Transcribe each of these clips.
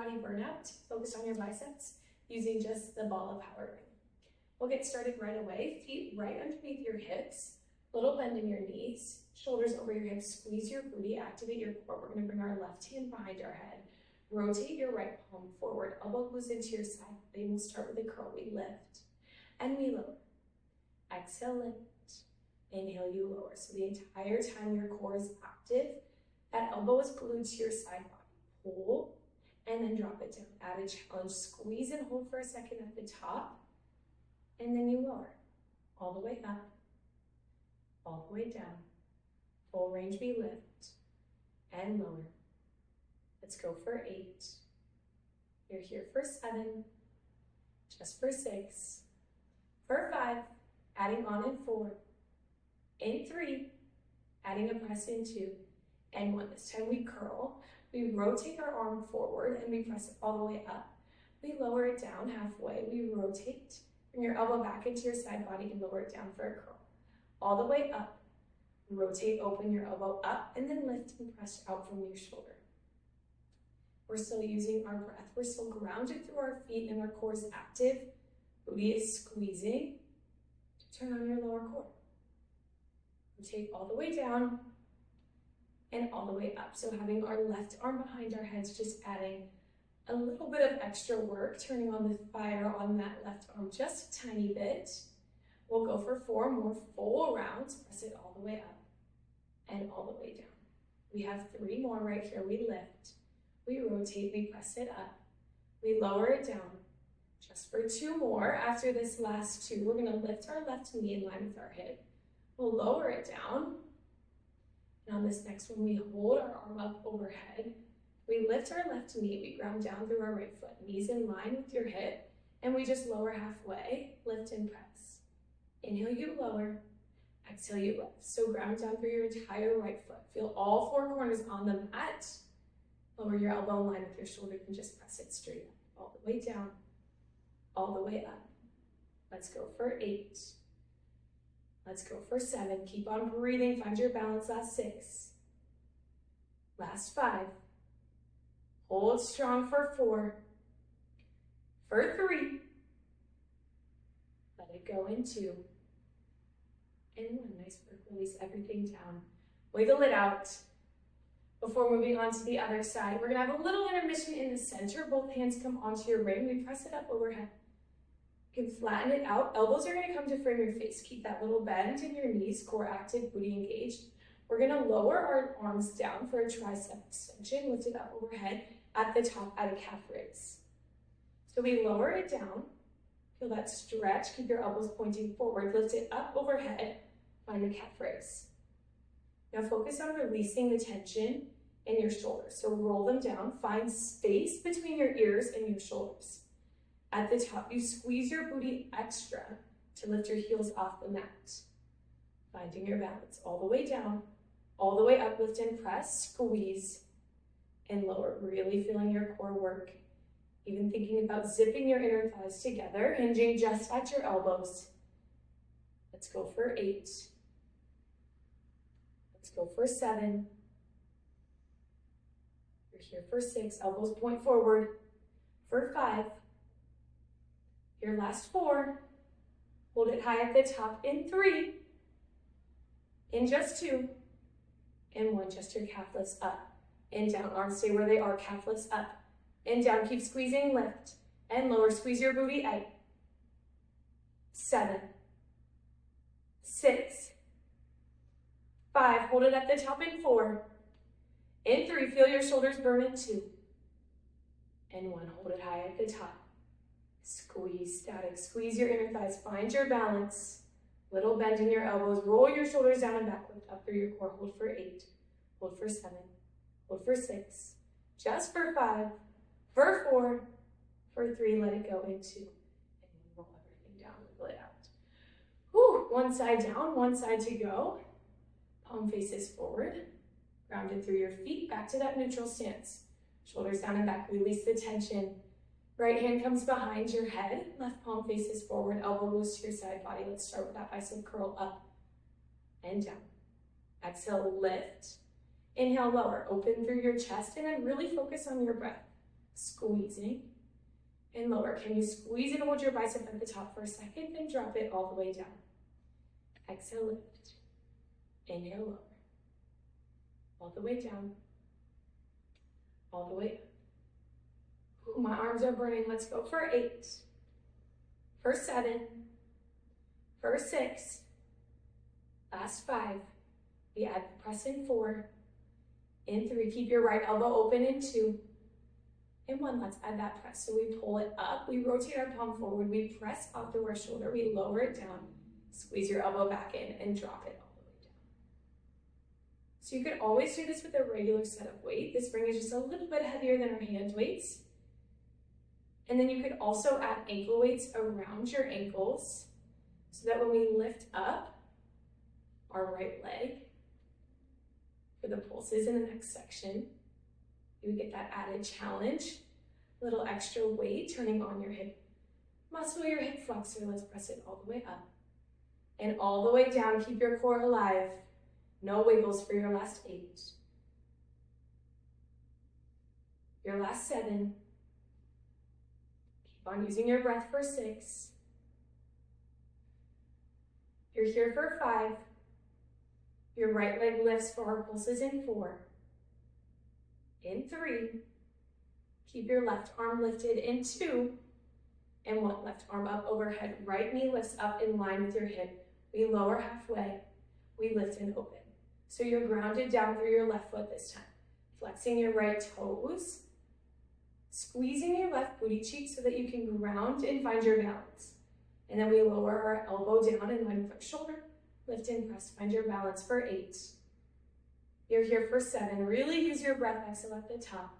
body burnout, focus on your biceps using just the ball of power ring. We'll get started right away. Feet right underneath your hips, little bend in your knees, shoulders over your hips, squeeze your booty, activate your core. We're going to bring our left hand behind our head. Rotate your right palm forward, elbow goes into your side. Then we'll start with a curl. We lift and we lower. Exhale, lift. Inhale, you lower. So the entire time your core is active, that elbow is glued to your side body. Pull and then drop it down. Add a challenge. Squeeze and hold for a second at the top. And then you lower. All the way up. All the way down. Full range, we lift and lower. Let's go for 8. You're here for 7. Just for 6. For 5. Adding on in 4. In 3. Adding a press in 2. And 1. This time we curl. We rotate our arm forward and we press it all the way up. We lower it down halfway. We rotate. Bring your elbow back into your side body and lower it down for a curl. All the way up. Rotate, open your elbow up, and then lift and press out from your shoulder. We're still using our breath. We're still grounded through our feet and our core is active. Booty is squeezing. Turn on your lower core. Rotate all the way down and all the way up. So having our left arm behind our heads, just adding a little bit of extra work, turning on the fire on that left arm just a tiny bit. We'll go for 4 more full rounds. Press it all the way up and all the way down. We have 3 more right here. We lift, we rotate, we press it up, we lower it down. Just for 2 more. After this last 2, we're gonna lift our left knee in line with our hip. We'll lower it down. And on this next one, we hold our arm up overhead. We lift our left knee, we ground down through our right foot. Knees in line with your hip, and we just lower halfway, lift and press. Inhale, you lower. Exhale, you lift. So ground down through your entire right foot. Feel all 4 corners on the mat. Lower your elbow in line with your shoulder and just press it straight up. All the way down, all the way up. Let's go for 8. Let's go for 7. Keep on breathing. Find your balance. Last 6. Last 5. Hold strong for 4. For 3. Let it go in 2. And 1. Nice work. Release everything down. Wiggle it out. Before moving on to the other side, we're going to have a little intermission in the center. Both hands come onto your ring. We press it up overhead. You can flatten it out. Elbows are going to come to frame your face. Keep that little bend in your knees, core active, booty engaged. We're going to lower our arms down for a tricep extension. Lift it up overhead. At the top, at a calf raise. So we lower it down. Feel that stretch. Keep your elbows pointing forward. Lift it up overhead. Find the calf raise. Now focus on releasing the tension in your shoulders. So roll them down. Find space between your ears and your shoulders. At the top, you squeeze your booty extra to lift your heels off the mat. Finding your balance all the way down, all the way up, lift and press, squeeze, and lower. Really feeling your core work. Even thinking about zipping your inner thighs together, hinging just at your elbows. Let's go for 8. Let's go for 7. You're here for 6. Elbows point forward. For 5. Your last 4. Hold it high at the top in 3. In just 2. In 1, just your calf lifts up. And down, arms stay where they are, calf lifts up. And down, keep squeezing, lift. And lower, squeeze your booty, 8. 7. 6. 5, hold it at the top in 4. In 3, feel your shoulders burn in 2. And 1, hold it high at the top. Squeeze, static, squeeze your inner thighs, find your balance. Little bend in your elbows, roll your shoulders down and back, lift up through your core, hold for 8, hold for 7, hold for 6, just for 5, for 4, for 3, let it go in 2, and roll everything down, wiggle it out. Whew, one side down, one side to go. Palm faces forward, grounded through your feet, back to that neutral stance. Shoulders down and back, release the tension. Right hand comes behind your head, left palm faces forward, elbow goes to your side body. Let's start with that bicep curl up and down. Exhale, lift. Inhale, lower, open through your chest, and then really focus on your breath. squeezing, and lower. Can you squeeze and hold your bicep at the top for a second and drop it all the way down? Exhale, lift. Inhale, lower. All the way down. All the way up. Ooh, my arms are burning. Let's go for 8. For 7. For 6. Last 5. We add the press in 4. In 3. Keep your right elbow open in 2. In 1, let's add that press. So we pull it up, we rotate our palm forward, we press up through our shoulder, we lower it down, squeeze your elbow back in, and drop it all the way down. So you could always do this with a regular set of weight. This ring is just a little bit heavier than our hand weights. And then you could also add ankle weights around your ankles so that when we lift up our right leg for the pulses in the next section, you get that added challenge, little extra weight turning on your hip muscle, your hip flexor. Let's press it all the way up and all the way down. Keep your core alive. No wiggles for your last 8. Your last 7. Keep on using your breath for 6. You're here for 5. Your right leg lifts for our pulses in 4. In 3, keep your left arm lifted in 2, and 1, left arm up overhead. Right knee lifts up in line with your hip. We lower halfway, we lift and open. So you're grounded down through your left foot this time. Flexing your right toes, squeezing your left booty cheek so that you can ground and find your balance. And then we lower our elbow down in line with our shoulder, lift and press, find your balance for 8. You're here for 7. Really use your breath. Exhale at the top.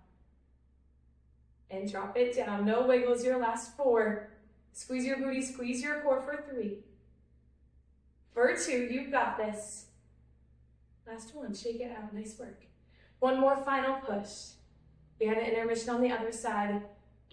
And drop it down. No wiggles. Your last 4. Squeeze your booty. Squeeze your core for 3. For 2. You've got this. Last 1. Shake it out. Nice work. 1 more final push. We had an intermission on the other side.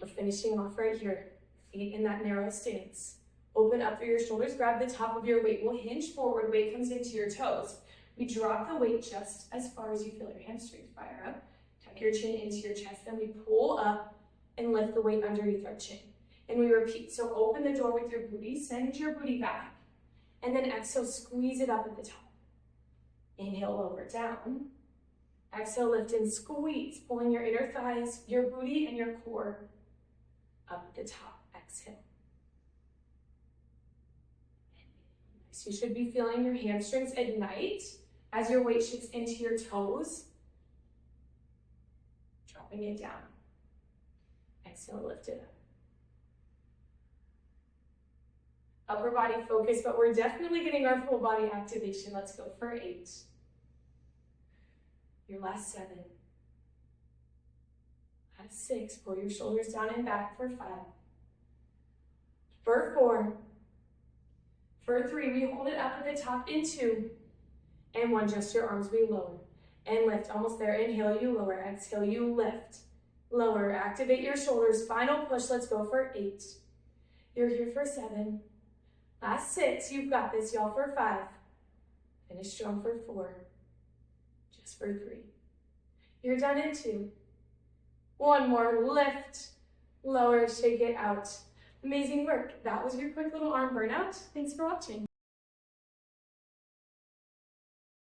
We're finishing off right here. Feet in that narrow stance. Open up through your shoulders. Grab the top of your weight. We'll hinge forward. Weight comes into your toes. We drop the weight just as far as you feel your hamstrings fire up. Tuck your chin into your chest, then we pull up and lift the weight underneath our chin. And we repeat. So open the door with your booty, send your booty back, and then exhale, squeeze it up at the top. Inhale, lower down. Exhale, lift and squeeze, pulling your inner thighs, your booty, and your core up at the top. Exhale. Nice. You should be feeling your hamstrings ignite as your weight shifts into your toes, dropping it down. Exhale, lift it up. Upper body focus, but we're definitely getting our full body activation. Let's go for 8. Your last 7. Last 6. Pull your shoulders down and back for 5. For 4. For 3, we hold it up at the top in 2. And 1, just your arms, we lower. And lift, almost there. Inhale, you lower. Exhale, you lift. Lower, activate your shoulders. Final push, let's go for 8. You're here for 7. Last 6, you've got this, y'all, for 5. Finish strong for 4. Just for 3. You're done in 2. 1 more, lift, lower, shake it out. Amazing work. That was your quick little arm burnout. Thanks for watching.